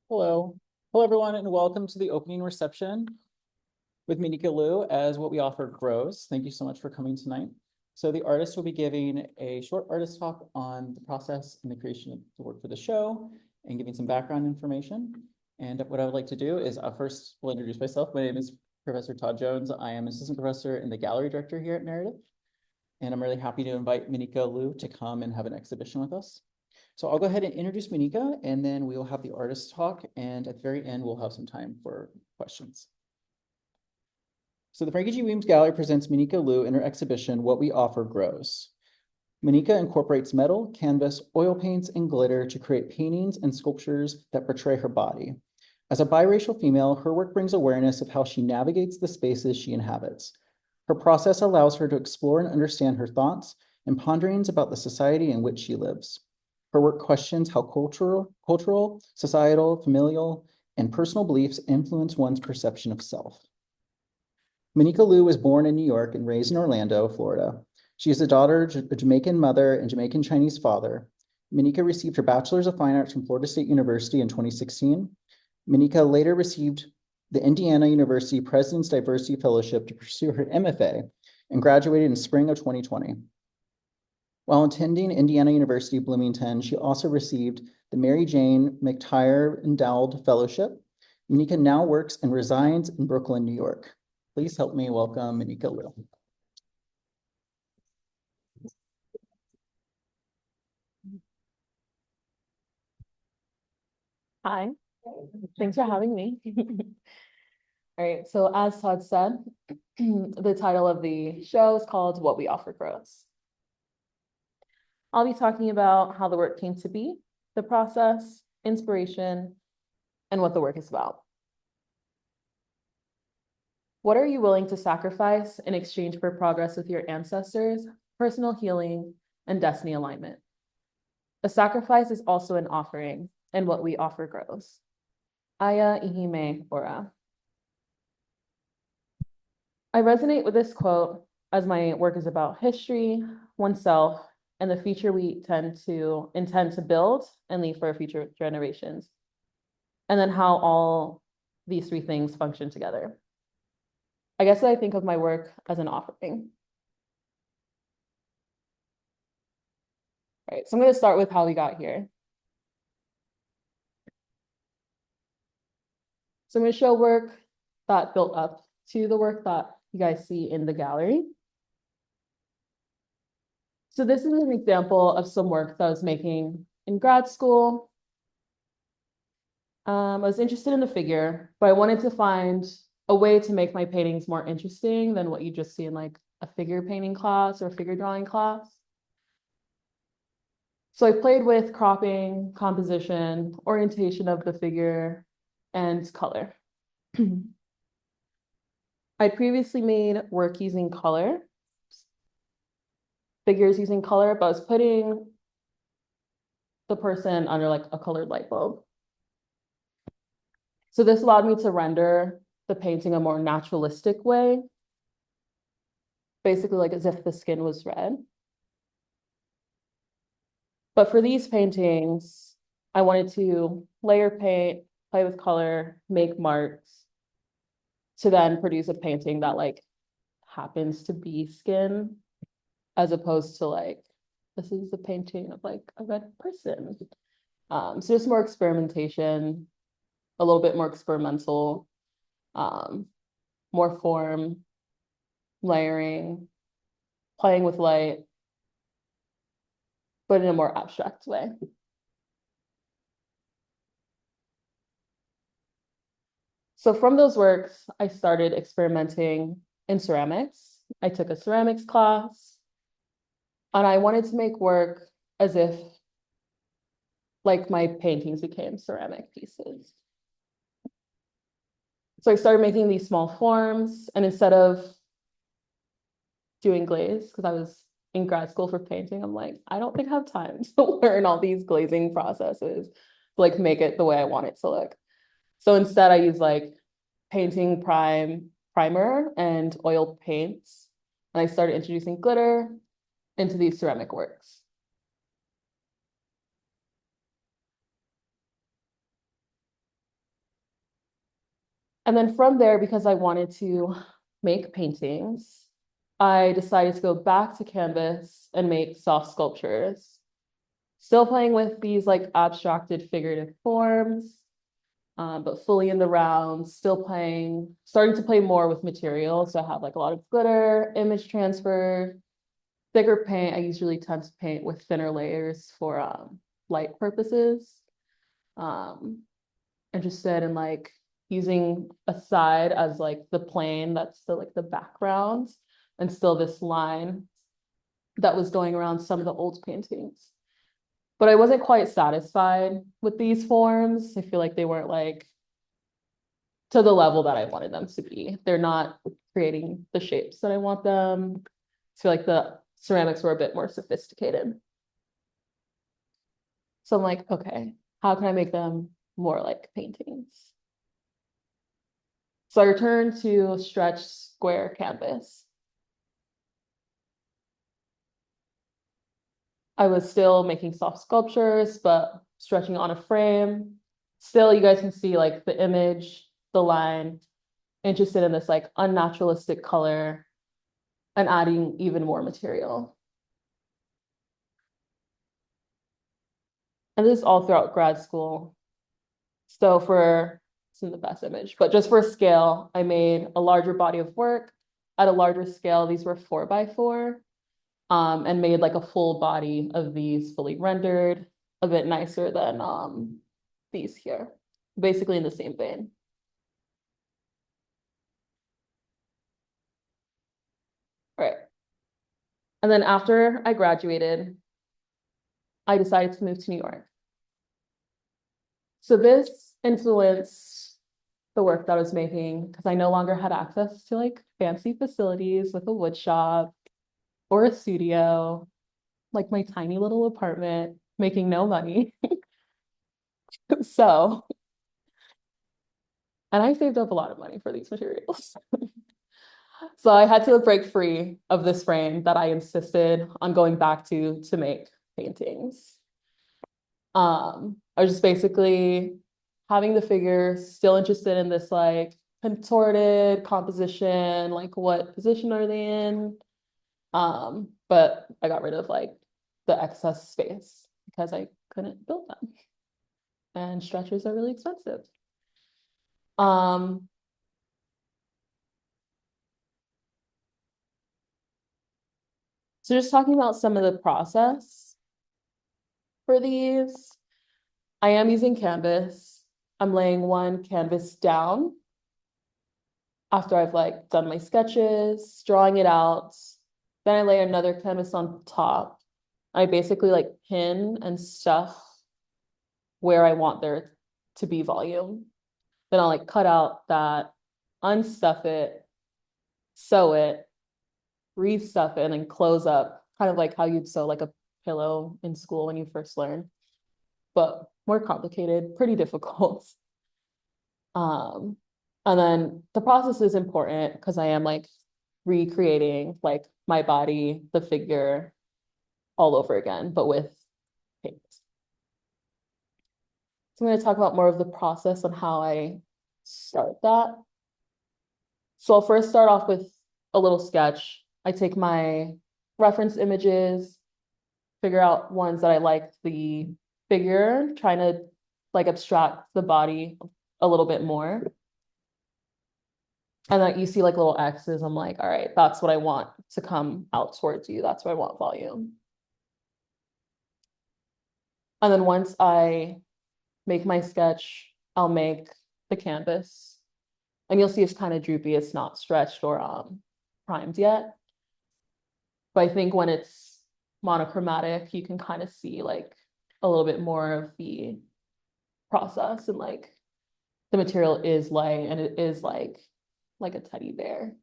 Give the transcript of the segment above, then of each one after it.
Hello. Hello, everyone, and welcome to the opening reception with Monica Liu as What We Offer Grows. Thank you so much for coming tonight. So the artist will be giving a short artist talk on the process and the creation of the work for the show and giving some background information. And what I would like to do is first will introduce myself. My name is Professor Todd Jones. I am assistant professor and the gallery director here at Meredith. And I'm really happy to invite Monica Liu to come and have an exhibition with us. So I'll go ahead and introduce Monica, and then we will have the artist talk, and at the very end, we'll have some time for questions. So the Frankie G. Weems Gallery presents Monica Liu in her exhibition, What We Offer Grows. Monica incorporates metal, canvas, oil paints, and glitter to create paintings and sculptures that portray her body. As a biracial female, her work brings awareness of how she navigates the spaces she inhabits. Her process allows her to explore and understand her thoughts and ponderings about the society in which she lives. Her work questions how cultural, societal, familial, and personal beliefs influence one's perception of self. Monica Liu was born in New York and raised in Orlando, Florida. She is the daughter of a Jamaican mother and Jamaican Chinese father. Monica received her Bachelor's of Fine Arts from Florida State University in 2016. Monica later received the Indiana University President's Diversity Fellowship to pursue her MFA and graduated in spring of 2020. While attending Indiana University Bloomington, she also received the Mary Jane McTire Endowed Fellowship. Monica now works and resides in Brooklyn, New York. Please help me welcome Monica Liu. Hi, thanks for having me. All right, so as Todd said, the title of the show is called What We Offer Grows. I'll be talking about how the work came to be, the process, inspiration, and what the work is about. What are you willing to sacrifice in exchange for progress with your ancestors, personal healing, and destiny alignment? A sacrifice is also an offering, and what we offer grows. Aya ihime ora. I resonate with this quote as my work is about history, oneself, and the future we intend to build and leave for future generations. And then how all these three things function together. I guess I think of my work as an offering. All right, so I'm going to start with how we got here. So I'm going to show work that built up to the work that you guys see in the gallery. So this is an example of some work that I was making in grad school. I was interested in the figure, but I wanted to find a way to make my paintings more interesting than what you just see in like a figure painting class or figure drawing class. So I played with cropping, composition, orientation of the figure, and color. I'd previously made work using color, figures using color, but I was putting the person under like a colored light bulb. So this allowed me to render the painting a more naturalistic way, basically like as if the skin was red. But for these paintings, I wanted to layer paint, play with color, make marks, to then produce a painting that like happens to be skin, as opposed to like, this is the painting of like a red person. So just more experimentation, a little bit more experimental, more form, layering, playing with light, but in a more abstract way. So from those works, I started experimenting in ceramics. I took a ceramics class, and I wanted to make work as if like my paintings became ceramic pieces. So I started making these small forms, and instead of doing glaze, because I was in grad school for painting, I'm like, I don't think I have time to learn all these glazing processes, to like make it the way I want it to look. So instead I use like painting primer and oil paints. And I started introducing glitter into these ceramic works. And then from there, because I wanted to make paintings, I decided to go back to canvas and make soft sculptures. Still playing with these like abstracted figurative forms, but fully in the round, starting to play more with materials. So I have like a lot of glitter, image transfer, thicker paint. I usually tend to paint with thinner layers for light purposes. Interested in like using a side as like the plane that's the background, and still this line that was going around some of the old paintings. But I wasn't quite satisfied with these forms. I feel like they weren't like to the level that I wanted them to be. They're not creating the shapes that I want them. I feel like the ceramics were a bit more sophisticated. So I'm like, okay, how can I make them more like paintings? So I returned to stretch square canvas. I was still making soft sculptures, but stretching on a frame. Still, you guys can see like the image, the line, interested in this like unnaturalistic color and adding even more material. And this is all throughout grad school. So it's in the best image, but just for scale, I made a larger body of work at a larger scale. These were 4x4, and made like a full body of these fully rendered, a bit nicer than these here, basically in the same vein. All right. And then after I graduated, I decided to move to New York. So this influenced the work that I was making because I no longer had access to like fancy facilities with a wood shop or a studio, like my tiny little apartment, making no money. So, and I saved up a lot of money for these materials. So I had to break free of this frame that I insisted on going back to make paintings. I was just basically having the figures, still interested in this like contorted composition, like what position are they in? But I got rid of like the excess space because I couldn't build them. And stretchers are really expensive. Um, so just talking about some of the process for these, I am using canvas. I'm laying one canvas down after I've like done my sketches, drawing it out. Then I lay another canvas on top. I basically like pin and stuff where I want there to be volume. Then I'll like cut out that, unstuff it, sew it, restuff it, and then close up, kind of like how you'd sew like a pillow in school when you first learn, but more complicated, pretty difficult. And then the process is important because I am like recreating like my body, the figure all over again, but with paint. So I'm going to talk about more of the process on how I start that. So I'll first start off with a little sketch. I take my reference images, figure out ones that I like the figure, trying to like abstract the body a little bit more. And then you see like little X's. I'm like, all right, that's what I want to come out towards you. That's what I want volume. And then once I make my sketch, I'll make the canvas. And you'll see it's kind of droopy. It's not stretched or primed yet. But I think when it's monochromatic, you can kind of see like a little bit more of the process, and like the material is light and it is like a teddy bear.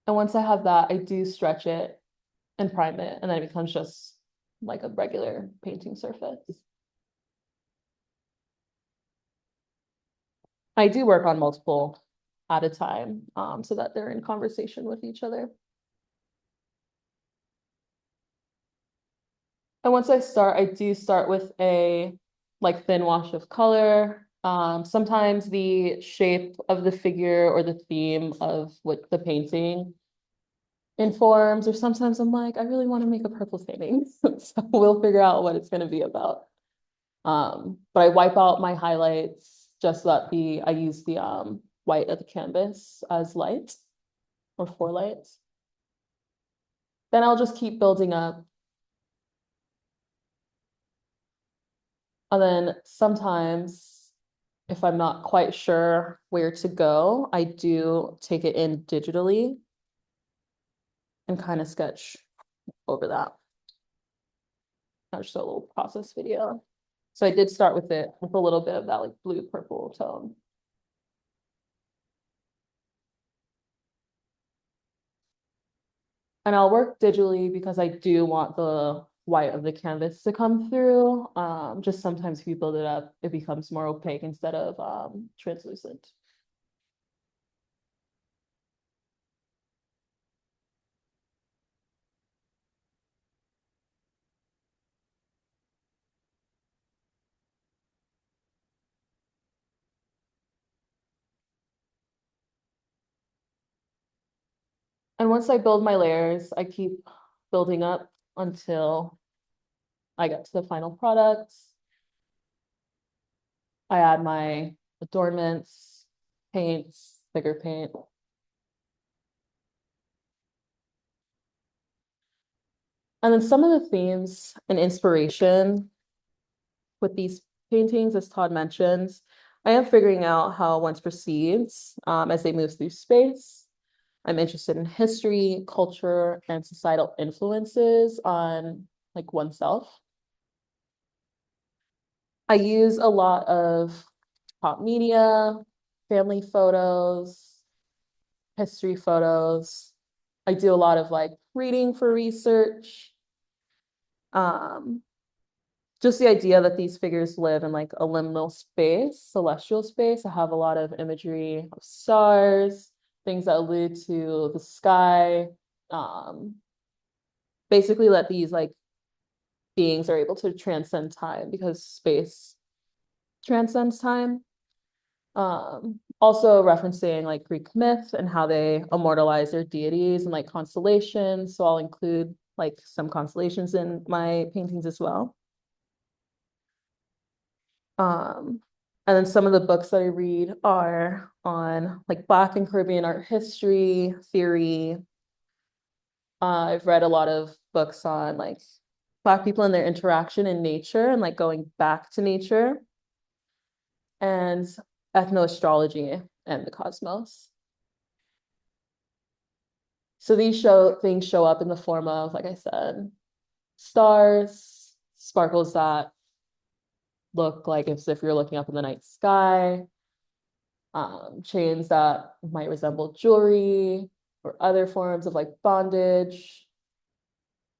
And once I have that, I do stretch it and prime it, and then it becomes just like a regular painting surface. I do work on multiple at a time, so that they're in conversation with each other. And once I do start with a like thin wash of color, Sometimes the shape of the figure or the theme of what the painting informs, or sometimes I'm like, I really want to make a purple painting. So we'll figure out what it's going to be about. But I wipe out my highlights just so that I use the white of the canvas as light or for light. Then I'll just keep building up. And then sometimes, if I'm not quite sure where to go, I do take it in digitally and kind of sketch over that. That's just a little process video. So I did start with it with a little bit of that like blue purple tone. And I'll work digitally because I do want the white of the canvas to come through. Just sometimes if you build it up, it becomes more opaque instead of translucent. And once I build my layers, I keep building up until I get to the final product. I add my adornments, paints, bigger paint. And then some of the themes and inspiration with these paintings, as Todd mentions, I am figuring out how one proceeds as they move through space. I'm interested in history, culture, and societal influences on like oneself. I use a lot of pop media, family photos, history photos. I do a lot of like reading for research. Just the idea that these figures live in like a liminal space, celestial space. I have a lot of imagery of stars, things that allude to the sky. Basically that these like beings are able to transcend time because space transcends time. Also referencing like Greek myth and how they immortalize their deities and like constellations. So I'll include like some constellations in my paintings as well. And then some of the books that I read are on like Black and Caribbean art history, theory. I've read a lot of books on like Black people and their interaction in nature and like going back to nature, and ethnoastrology and the cosmos. So these things show up in the form of, like I said, stars, sparkles that look like as if you're looking up in the night sky, chains that might resemble jewelry or other forms of like bondage,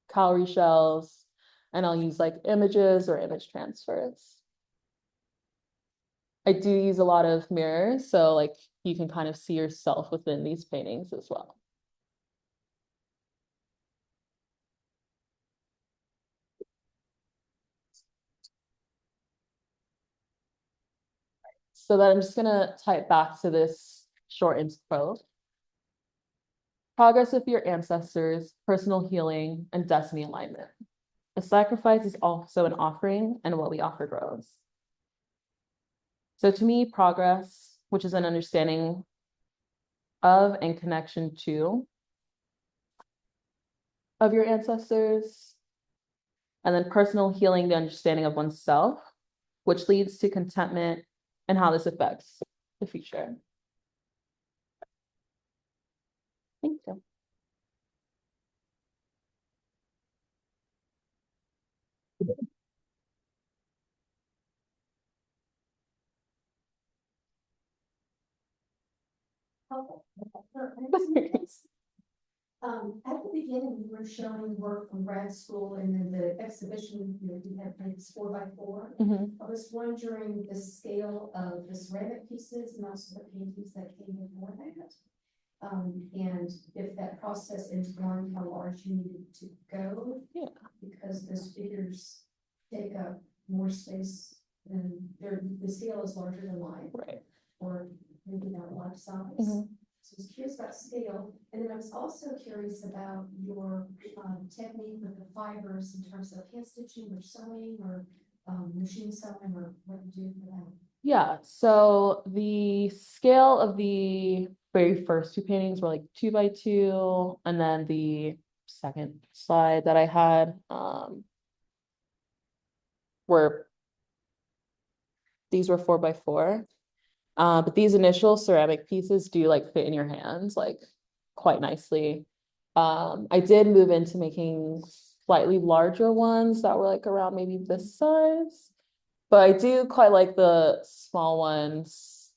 cowrie shells, and I'll use like images or image transfers. I do use a lot of mirrors, so like you can kind of see yourself within these paintings as well. So then I'm just gonna tie it back to this short intro. Progress with your ancestors, personal healing, and destiny alignment. A sacrifice is also an offering, and what we offer grows. So to me, progress, which is an understanding of and connection to of your ancestors, and then personal healing, the understanding of oneself, which leads to contentment and how this affects the future. Thank you. At the beginning, you were showing work from grad school and then the exhibition, you had paints 4x4. I was wondering the scale of the ceramic pieces and also the paintings that came before that. And if that process informed how large you needed to go. Yeah. Because those figures take up more space and the scale is larger than life, Right. or maybe not life size. Mhm. So I was curious about scale, and then I was also curious about your technique with the fibers in terms of hand stitching or sewing or machine sewing, or what you do for that. Yeah, so the scale of the very first two paintings were like 2 by 2, and then the second slide that I had were these were 4 by 4. But these initial ceramic pieces do like fit in your hands like quite nicely. I did move into making slightly larger ones that were like around maybe this size, but I do quite like the small ones.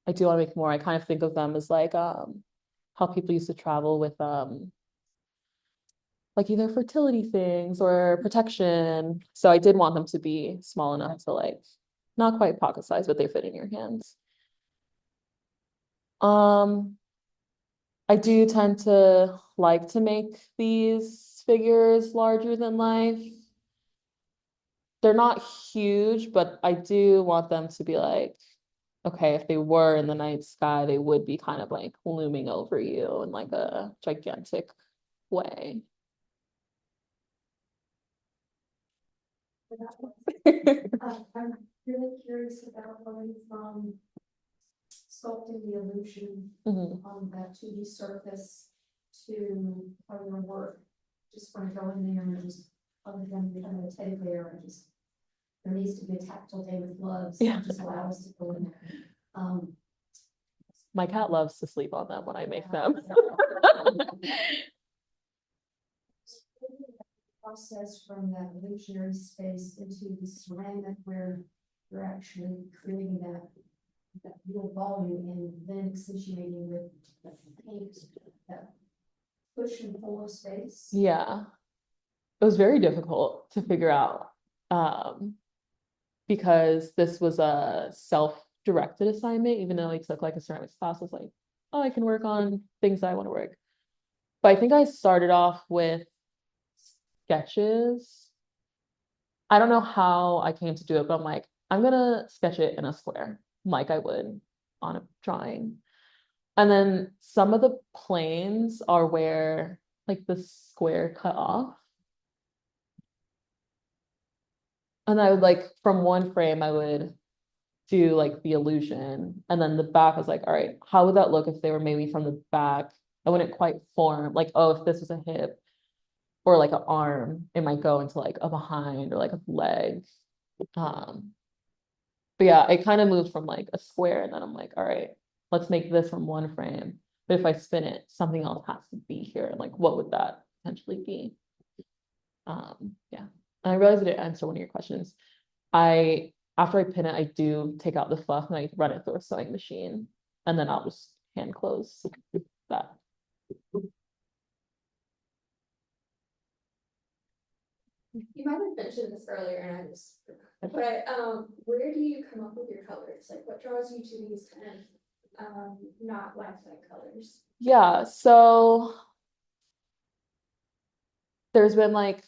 I do want to make more. I kind of think of them as like how people used to travel with like either fertility things or protection. So I did want them to be small enough to like not quite pocket size, but they fit in your hands. I do tend to like to make these figures larger than life. They're not huge, but I do want them to be like, okay, if they were in the night sky, they would be kind of like looming over you in like a gigantic way. I'm really curious about going from sculpting the illusion Mhm. on that 2D surface to how your work, just want to go in there and just, other than becoming a teddy bear, and just, there needs to be a tactile day with gloves, Yeah. and just allow us to go in there. My cat loves to sleep on them when I make them. Process from that illusionary space into the ceramic where you're actually creating that real volume and then accentuating with the paint, that push and pull of space. Yeah, it was very difficult to figure out because this was a self-directed assignment, even though I took like a ceramics class. I was like, oh, I can work on things that I want to work. But I think I started off with sketches. I don't know how I came to do it, but I'm like, I'm gonna sketch it in a square like I would on a drawing. And then some of the planes are where like the square cut off. And I would like from one frame, I would do like the illusion. And then the back was like, all right, how would that look if they were maybe from the back? I wouldn't quite form like, oh, if this was a hip or like an arm, it might go into like a behind or like a leg. But yeah, it kind of moved from like a square, and then I'm like, all right, let's make this from one frame. But if I spin it, something else has to be here. Like, what would that potentially be? Yeah. And I realized I didn't answer one of your questions. After I pin it, I do take out the fluff and I run it through a sewing machine, and then I'll just hand close that. You might have mentioned this earlier and I just forgot. But where do you come up with your colors? Like what draws you to these kind of not lifelike colors? Yeah, so there's been like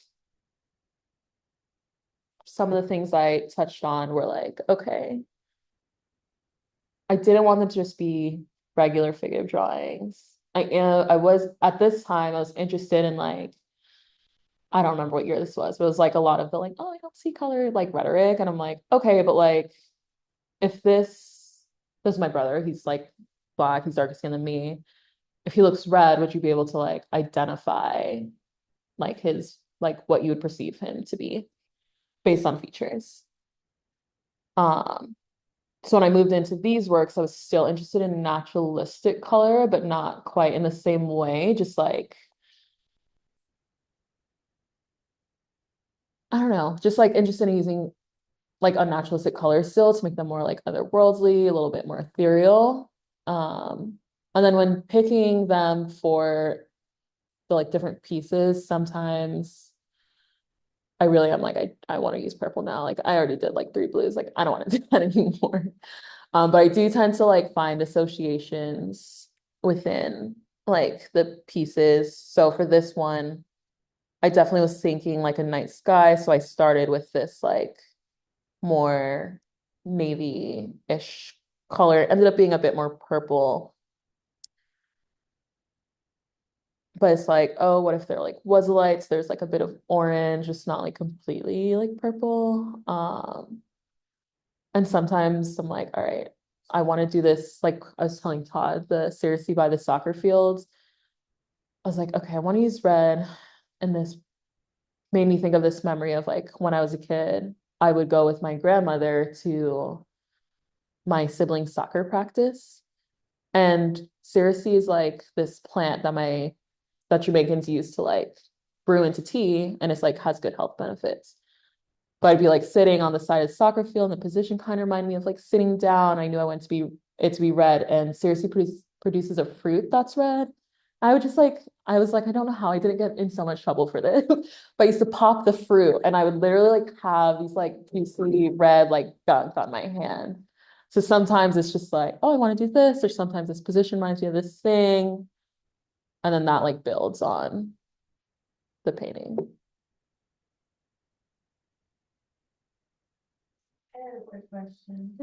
some of the things I touched on were like, okay, I didn't want them to just be regular figure drawings. I was at this time I was interested in like I don't remember what year this was, but it was like a lot of the like, oh, I don't see color like rhetoric. And I'm like, okay, but like if this is my brother, he's like black, he's darker skin than me. If he looks red, would you be able to like identify like his like what you would perceive him to be based on features? So when I moved into these works, I was still interested in naturalistic color, but not quite in the same way, just like I don't know, just like interested in using like unnaturalistic colors still to make them more like otherworldly, a little bit more ethereal. And then when picking them for the like different pieces, sometimes I really am like, I want to use purple now. Like I already did like 3 blues, like I don't want to do that anymore. But I do tend to like find associations within like the pieces. So for this one, I definitely was thinking like a night sky. So I started with this like more navy-ish color. It ended up being a bit more purple. But it's like, oh, what if they're like lights? There's like a bit of orange, just not like completely like purple. And sometimes I'm like, all right, I want to do this. Like I was telling Todd, the seriously by the soccer field. I was like, okay, I want to use red. And this made me think of this memory of like when I was a kid, I would go with my grandmother to my siblings' soccer practice. And seriously is like this plant that Jamaicans use to like brew into tea, and it's like has good health benefits. But I'd be like sitting on the side of the soccer field, and the position kind of reminded me of like sitting down. I knew I wanted to be red, and seriously produces a fruit that's red. I was like, I don't know how I didn't get in so much trouble for this. But I used to pop the fruit, and I would literally like have these like juicy red like gunk on my hand. So sometimes it's just like, oh, I want to do this, or sometimes this position reminds me of this thing. And then that like builds on the painting. I have a quick question.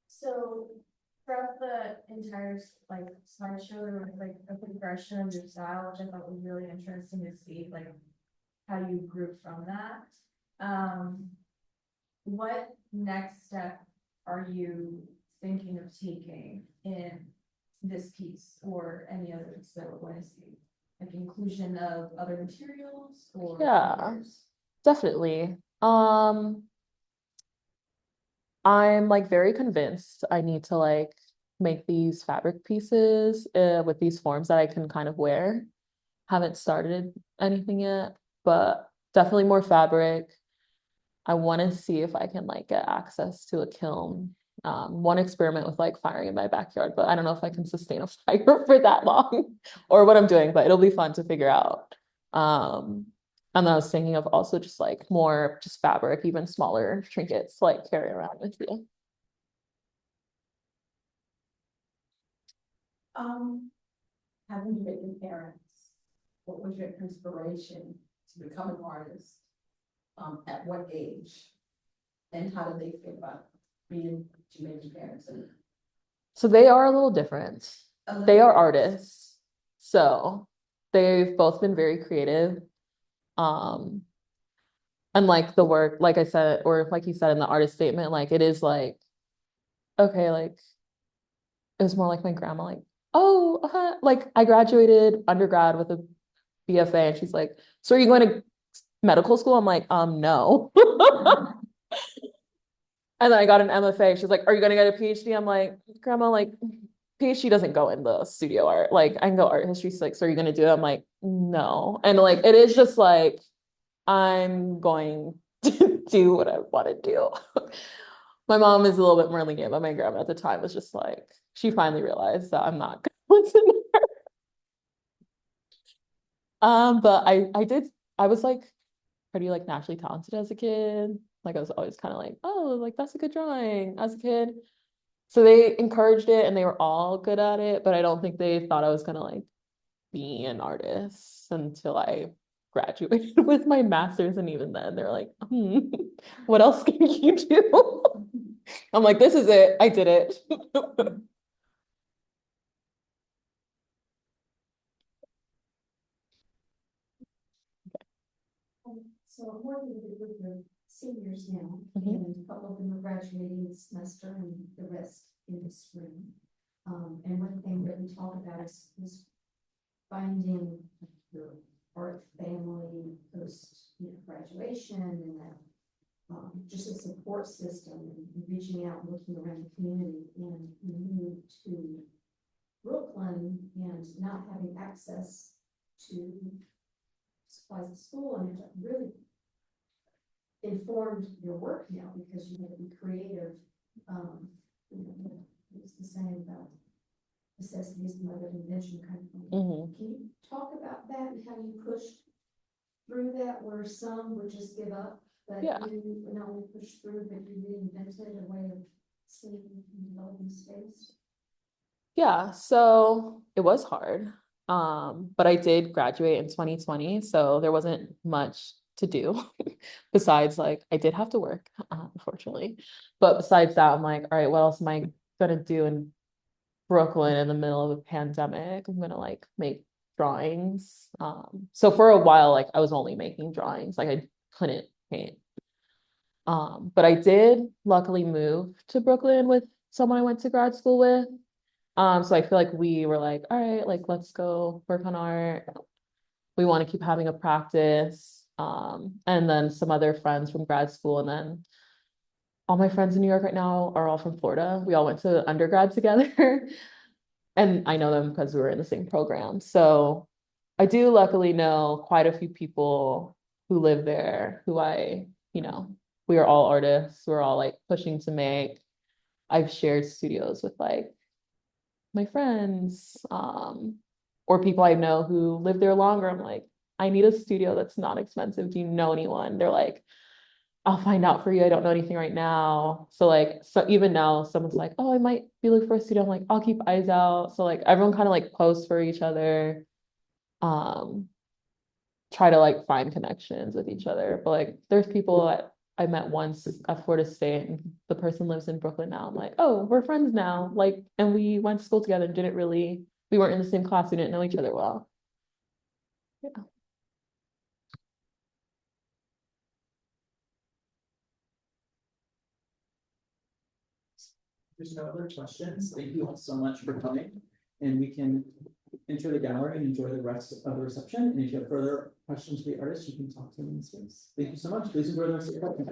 So throughout the entire like slideshow, there was like a progression of your style, which I thought was really interesting to see, like how you grew from that. What next step are you thinking of taking in this piece or any others that we're going to see? Like inclusion of other materials or Yeah. others? Definitely. I'm like very convinced I need to like make these fabric pieces with these forms that I can kind of wear. Haven't started anything yet, but definitely more fabric. I want to see if I can like get access to a kiln. One experiment with like firing in my backyard, but I don't know if I can sustain a fire for that long or what I'm doing, but it'll be fun to figure out. And then I was thinking of also just like more just fabric, even smaller trinkets to like carry around with you. Having been parents, what was your inspiration to become an artist? At what age? And how do they feel about being Jamaican parents? So they are a little different. They are artists. So they've both been very creative. And like the work, like I said, or like you said in the artist statement, like it is like, okay, like it was more like my grandma, like, oh, like I graduated undergrad with a BFA, and she's like, so are you going to medical school? I'm like, no. And then I got an MFA. She's like, are you going to get a PhD? I'm like, grandma, like PhD doesn't go in the studio art. Like I can go art history. She's like, so are you going to do it? I'm like, no. And like, it is just like, I'm going to do what I want to do. My mom is a little bit more lenient, but my grandma at the time was just like, she finally realized that I'm not going to listen to her. But I was like pretty like naturally talented as a kid. Like I was always kind of like, oh, like that's a good drawing as a kid. So they encouraged it and they were all good at it, but I don't think they thought I was gonna like be an artist until I graduated with my master's. And even then they're like, what else can you do? I'm like, this is it. I did it. So I'm working with a group of seniors now, Mhm. and a couple of them are graduating this semester and the rest in the spring. And one thing that we talk about is finding your art family post graduation, and that just a support system, and reaching out and looking around the community. And we moved to Brooklyn and not having access to supplies at school, and it really informed your work now because you had to be creative. It's the same about necessities and mother invention kind of thing. Mhm. Can you talk about that and how you pushed through that, where some would just give up, but Yeah. you not only pushed through, but you reinvented a way of seeing and developing space? Yeah, so it was hard. But I did graduate in 2020, so there wasn't much to do. Besides, like, I did have to work, unfortunately. But besides that, I'm like, all right, what else am I gonna do in Brooklyn in the middle of a pandemic? I'm gonna like make drawings. So for a while, like I was only making drawings, like I couldn't paint. But I did luckily move to Brooklyn with someone I went to grad school with. So I feel like we were like, all right, like let's go work on art. We want to keep having a practice. And then some other friends from grad school, and then all my friends in New York right now are all from Florida. We all went to undergrad together. And I know them because we were in the same program. So I do luckily know quite a few people who live there who we are all artists. We're all like pushing to make. I've shared studios with like my friends, or people I know who live there longer. I'm like, I need a studio that's not expensive. Do you know anyone? They're like, I'll find out for you. I don't know anything right now. So like, so even now someone's like, oh, I might be looking for a studio. I'm like, I'll keep eyes out. So like everyone kind of like posts for each other, try to like find connections with each other. But like there's people that I met once at Florida State, and the person lives in Brooklyn now. I'm like, oh, we're friends now. Like, and we went to school together and we weren't in the same class. We didn't know each other well. Yeah. There's no other questions. Thank you all so much for coming. And we can enter the gallery and enjoy the rest of the reception. And if you have further questions for the artist, you can talk to them in the space. Thank you so much. Please enjoy the rest of your day.